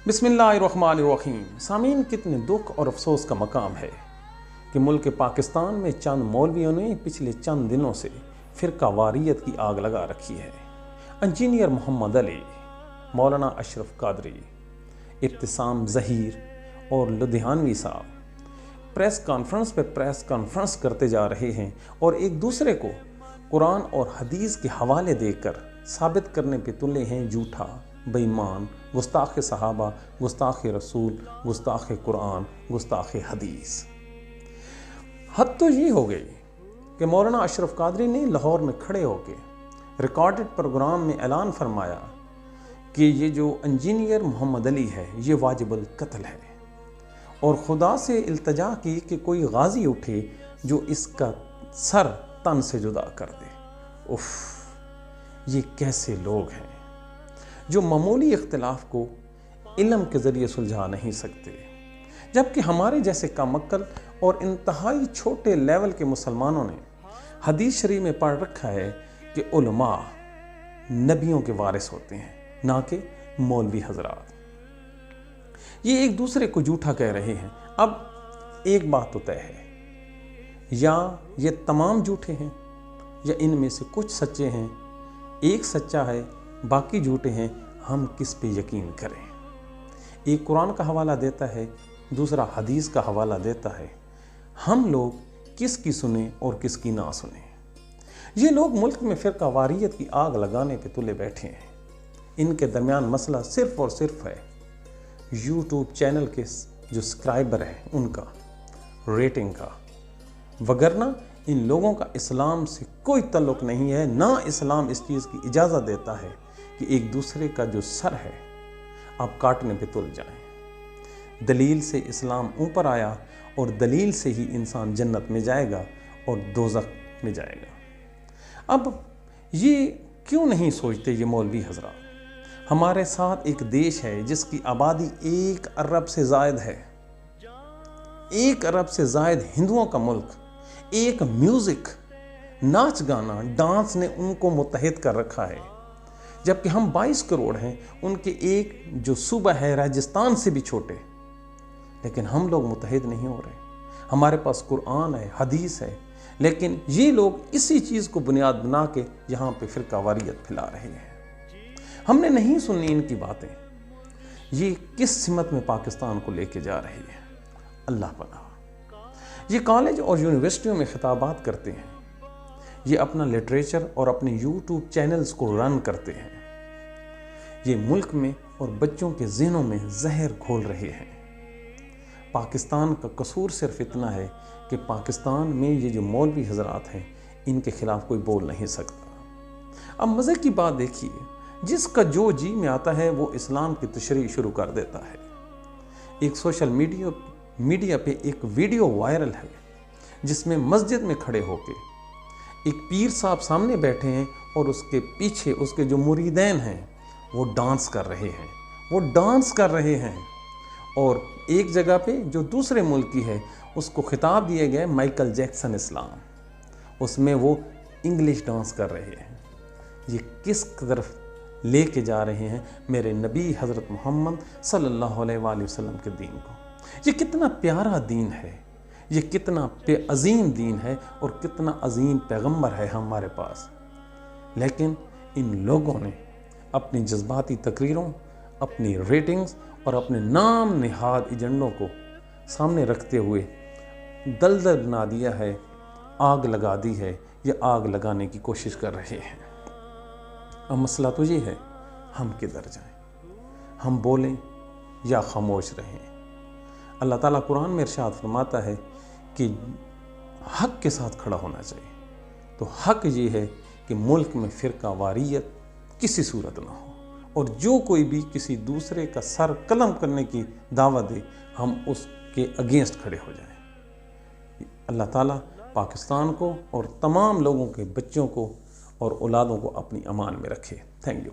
बिस्मिल्लाहिर्रहमानिर्रहीम। सामीन, कितने दुख और अफसोस का मकाम है कि मुल्क पाकिस्तान में चंद मौलवियों ने पिछले चंद दिनों से फ़िरका वारियत की आग लगा रखी है। इंजीनियर मोहम्मद अली, मौलाना अशरफ कादरी, इब्तिसाम ज़हीर और लुधियानवी साहब प्रेस कॉन्फ्रेंस पे प्रेस कॉन्फ्रेंस करते जा रहे हैं और एक दूसरे को कुरान और हदीस के हवाले देकर साबित करने पे तुले हैं झूठा, बेईमान, गुस्ताख़ सहाबा, गुस्ताख़ रसूल, गुस्ताख़ कुरान, गुस्ताख़ हदीस। हद तो ये हो गई कि मौलाना अशरफ कादरी ने लाहौर में खड़े होकर रिकॉर्डेड प्रोग्राम में ऐलान फरमाया कि ये जो इंजीनियर मोहम्मद अली है ये वाजिबुल कत्ल है, और खुदा से इल्तजा की कि कोई गाजी उठे जो इसका सर तन से जुदा कर दे। उफ, ये कैसे लोग हैं जो मामूली इख्तिलाफ को इल्म के ज़रिए सुलझा नहीं सकते, जबकि हमारे जैसे कामक्कल और इंतहाई छोटे लेवल के मुसलमानों ने हदीस शरीफ में पढ़ रखा है कि उलमा नबियों के वारिस होते हैं, ना कि मौलवी हजरात। ये एक दूसरे को झूठा कह रहे हैं। अब एक बात तो तय है, या ये तमाम झूठे हैं या इनमें से कुछ सच्चे हैं। एक सच्चा है, बाकी झूठे हैं। हम किस पे यकीन करें? एक कुरान का हवाला देता है, दूसरा हदीस का हवाला देता है। हम लोग किसकी सुने और किसकी ना सुने? ये लोग मुल्क में फ़िरका वारियत की आग लगाने पे तुले बैठे हैं। इनके दरमियान मसला सिर्फ़ और सिर्फ है यूट्यूब चैनल के जो सब्सक्राइबर हैं उनका, रेटिंग का। वगरना इन लोगों का इस्लाम से कोई ताल्लुक़ नहीं है। ना इस्लाम इस चीज़ की इजाज़त देता है कि एक दूसरे का जो सर है आप काटने पे तुल जाएं। दलील से इस्लाम ऊपर आया और दलील से ही इंसान जन्नत में जाएगा और दोज़ख में जाएगा। अब ये क्यों नहीं सोचते ये मौलवी हजरात? हमारे साथ एक देश है जिसकी आबादी 1 अरब से ज़ायद है। 1 अरब से ज़ायद हिंदुओं का मुल्क। एक म्यूज़िक, नाच गाना, डांस ने उनको मुत्तहिद कर रखा है, जबकि हम 22 करोड़ हैं। उनके एक जो सूबा है राजस्थान से भी छोटे, लेकिन हम लोग मुत्तहिद नहीं हो रहे। हमारे पास कुरान है, हदीस है, लेकिन ये लोग इसी चीज़ को बुनियाद बना के यहाँ पे फ़िरका वारियत फैला रहे हैं। हमने नहीं सुनी इनकी बातें। ये किस सिमत में पाकिस्तान को लेके जा रही है, अल्लाह पनाह। ये कॉलेज और यूनिवर्सिटियों में खिताबात करते हैं, ये अपना लिटरेचर और अपने यूट्यूब चैनल्स को रन करते हैं। ये मुल्क में और बच्चों के ज़हनों में जहर घोल रहे हैं। पाकिस्तान का कसूर सिर्फ इतना है कि पाकिस्तान में ये जो मौलवी हजरात हैं इनके खिलाफ कोई बोल नहीं सकता। अब मज़े की बात देखिए, जिसका जो जी में आता है वो इस्लाम की तशरीह शुरू कर देता है। एक सोशल मीडिया पे एक वीडियो वायरल है जिसमें मस्जिद में खड़े होके एक पीर साहब सामने बैठे हैं और उसके पीछे उसके जो मुरीदैन हैं वो डांस कर रहे हैं। और एक जगह पे जो दूसरे मुल्क की है उसको खिताब दिए गए माइकल जैक्सन इस्लाम, उसमें वो इंग्लिश डांस कर रहे हैं। ये किस तरफ लेके जा रहे हैं मेरे नबी हज़रत मोहम्मद सल्लल्लाहु अलैहि वसल्लम के दीन को? ये कितना प्यारा दीन है, ये कितना अजीम दीन है और कितना अजीम पैगंबर है हमारे पास। लेकिन इन लोगों ने अपनी जज्बाती तकरीरों, अपनी रेटिंग्स और अपने नाम निहाद एजेंडों को सामने रखते हुए दलदल बना दिया है, आग लगा दी है, या आग लगाने की कोशिश कर रहे हैं। अब मसला तो ये है, हम किधर जाएं? हम बोलें या खामोश रहें? अल्लाह ताला कुरान में इरशाद फरमाता है कि हक के साथ खड़ा होना चाहिए। तो हक ये है कि मुल्क में फ़िरका वारियत किसी सूरत ना हो, और जो कोई भी किसी दूसरे का सर कलम करने की दावत दे हम उसके अगेंस्ट खड़े हो जाएं। अल्लाह ताला पाकिस्तान को और तमाम लोगों के बच्चों को और औलादों को अपनी अमान में रखे। Thank you.